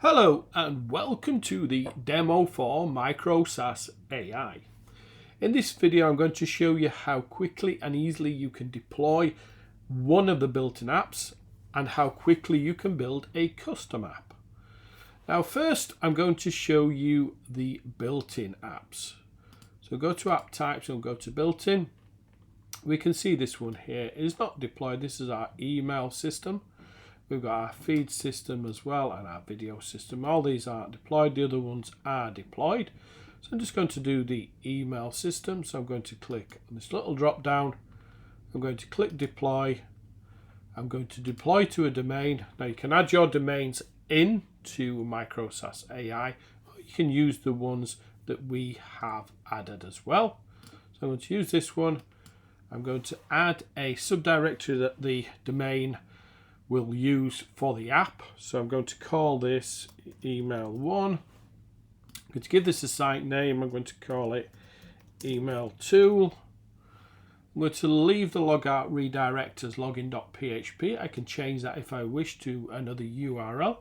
Hello and welcome to the demo for MicroSAAS AI. In this video I'm going to show you how quickly and easily you can deploy one of the built-in apps and how quickly you can build a custom app. Now first I'm going to show you the built-in apps. So go to app types and go to built-in. We can see this one here is not deployed. This is our email system. We've got our feed system as well and our video system. All these aren't deployed, the other ones are deployed. So I'm just going to do the email system. So I'm going to click on this little drop down. I'm going to click deploy. I'm going to deploy to a domain. Now you can add your domains into MicroSAAS AI, or you can use the ones that we have added as well. So I'm going to use this one. I'm going to add a subdirectory that the domain will use for the app. So I'm going to call this email1. I'm going to give this a site name. I'm going to call it email tool. I'm going to leave the logout redirect as login.php. I can change that if I wish to another URL.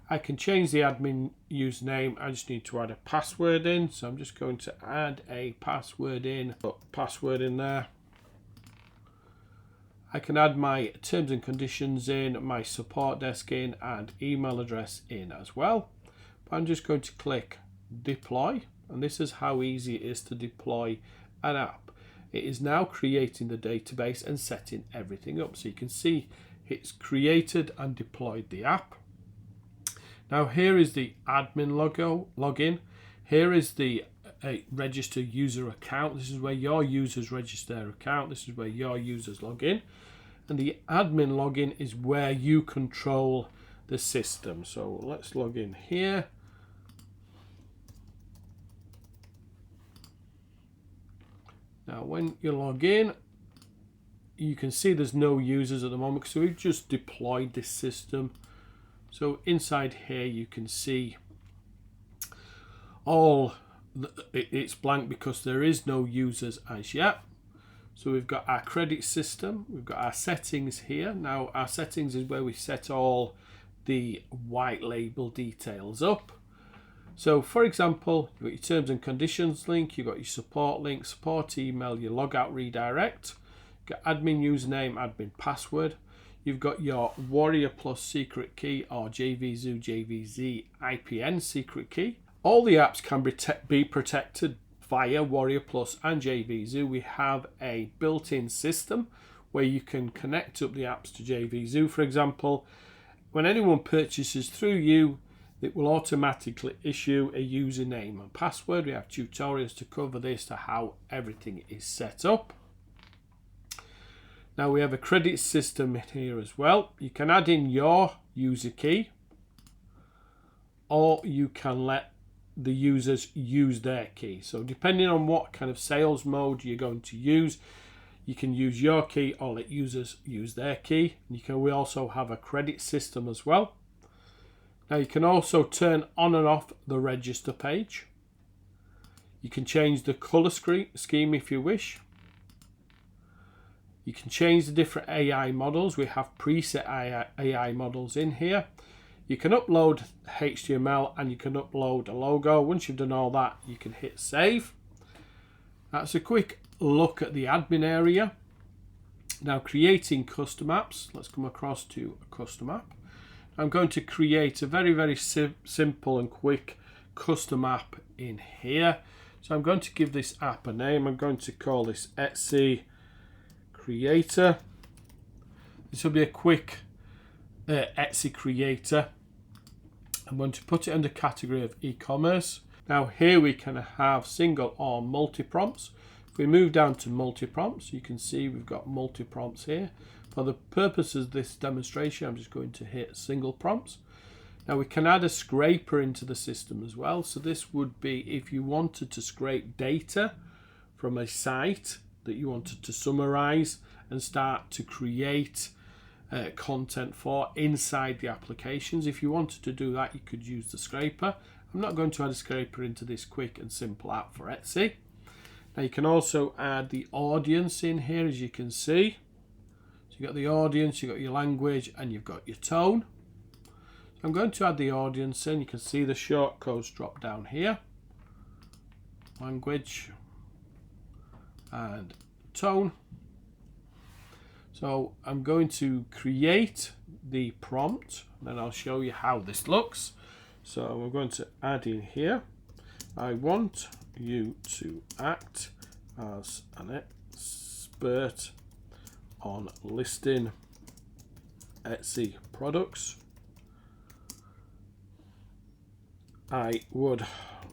I can change the admin username. I just need to add a password in. So I'm just going to add a password in. Put password in there. I can add my terms and conditions in, my support desk in, and email address in as well. But I'm just going to click deploy, and this is how easy it is to deploy an app. It is now creating the database and setting everything up. So you can see it's created and deployed the app. Now here is the admin login. Here is the register user account. This is where your users register their account. This is where your users log in. And the admin login is where you control the system. So let's log in here. Now when you log in, you can see there's no users at the moment, so we've just deployed this system. So inside here you can see it's blank because there is no users as yet. So we've got our credit system, we've got our settings here. Now our settings is where we set all the white label details up. So for example, you've got your terms and conditions link, you've got your support link, support email, your logout redirect, you've got admin username, admin password. You've got your Warriorplus secret key or Jvzoo, Jvz IPN secret key. All the apps can be protected via Warriorplus and Jvzoo. We have a built-in system where you can connect up the apps to Jvzoo. For example, when anyone purchases through you, it will automatically issue a username and password. We have tutorials to cover this, to how everything is set up. Now we have a credit system here as well. You can add in your user key, or you can let the users use their key. So depending on what kind of sales mode you're going to use, you can use your key or let users use their key. We also have a credit system as well. Now you can also turn on and off the register page. You can change the color scheme if you wish. You can change the different AI models. We have preset AI models in here. You can upload HTML and you can upload a logo. Once you've done all that, you can hit save. That's a quick look at the admin area. Now creating custom apps. Let's come across to a custom app. I'm going to create a very simple and quick custom app in here. So I'm going to give this app a name. I'm going to call this Etsy Creator. This will be a quick Etsy Creator. I'm going to put it under category of e-commerce. Now here we can have single or multi-prompts. If we move down to multi-prompts, you can see we've got multi-prompts here. For the purposes of this demonstration, I'm just going to hit single prompts. Now we can add a scraper into the system as well. So this would be if you wanted to scrape data from a site that you wanted to summarize and start to create content for inside the applications. If you wanted to do that, you could use the scraper. I'm not going to add a scraper into this quick and simple app for Etsy. Now you can also add the audience in here, as you can see. So you've got the audience, you've got your language, and you've got your tone. I'm going to add the audience in. You can see the shortcodes drop down here. Language and tone. So I'm going to create the prompt, and then I'll show you how this looks. So I'm going to add in here, I want you to act as an expert on listing Etsy products. I would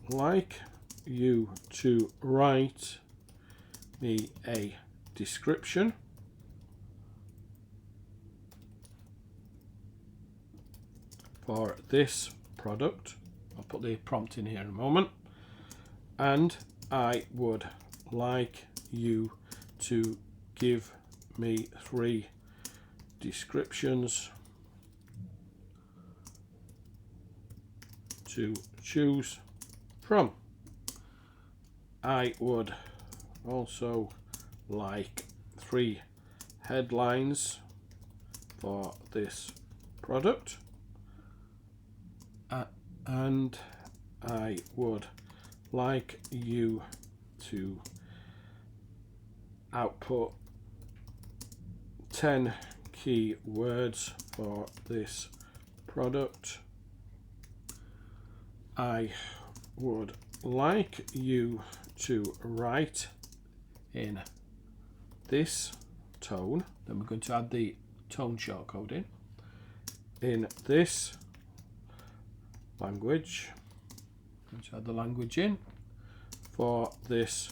like you to write me a description for this product. I'll put the prompt in here in a moment. And I would like you to give me 3 descriptions to choose from. I would also like 3 headlines for this product, and I would like you to output 10 key words for this product. I would like you to write in this tone. Then we're going to add the tone shortcode in this language. I'm going to add the language in for this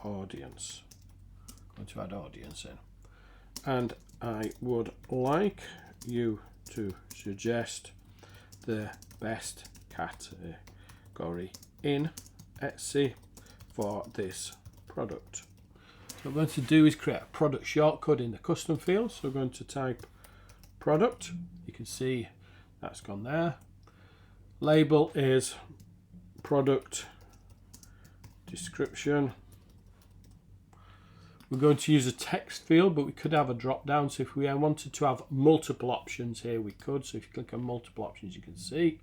audience. I'm going to add audience in. And I would like you to suggest the best category in Etsy for this product. So what I'm going to do is create a product shortcode in the custom field. So we're going to type product. You can see that's gone there. Label is product description. We're going to use a text field, but we could have a drop down. So if we wanted to have multiple options here, we could. So if you click on multiple options, you can see.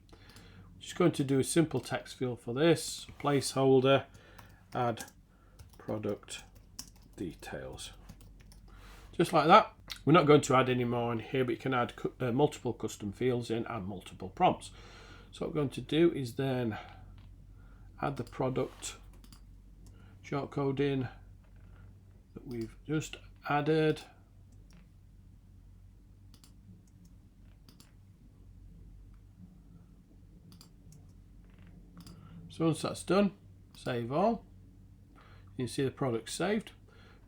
Just going to do a simple text field for this, placeholder, add product details. Just like that. We're not going to add any more in here, but you can add multiple custom fields in and multiple prompts. So what we're going to do is then add the product shortcode in that we've just added. So once that's done, save all. You can see the product saved.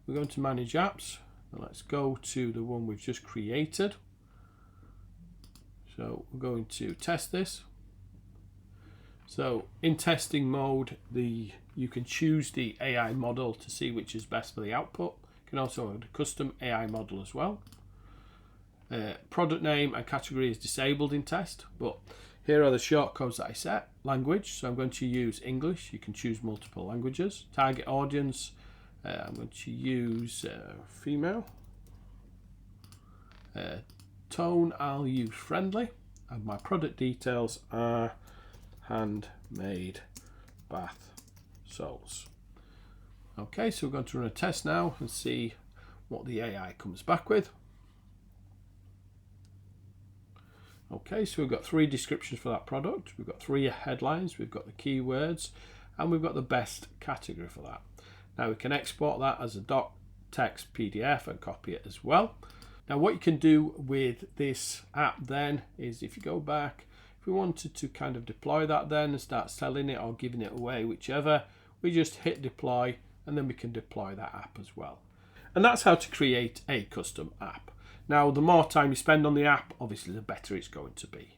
We're going to manage apps. And let's go to the one we've just created. So we're going to test this. So in testing mode, you can choose the AI model to see which is best for the output. You can also add a custom AI model as well. Product name and category is disabled in test, but here are the shortcodes that I set. Language, so I'm going to use English. You can choose multiple languages. Target audience, I'm going to use female. Tone, I'll use friendly. And my product details are handmade bath salts. Okay, so we're going to run a test now and see what the AI comes back with. Okay, so we've got 3 descriptions for that product. We've got 3 headlines, we've got the keywords, and we've got the best category for that. Now we can export that as a doc text PDF and copy it as well. Now what you can do with this app then is, if you go back, if we wanted to kind of deploy that then and start selling it or giving it away, whichever, we just hit deploy and then we can deploy that app as well. And that's how to create a custom app. Now, the more time you spend on the app, obviously the better it's going to be.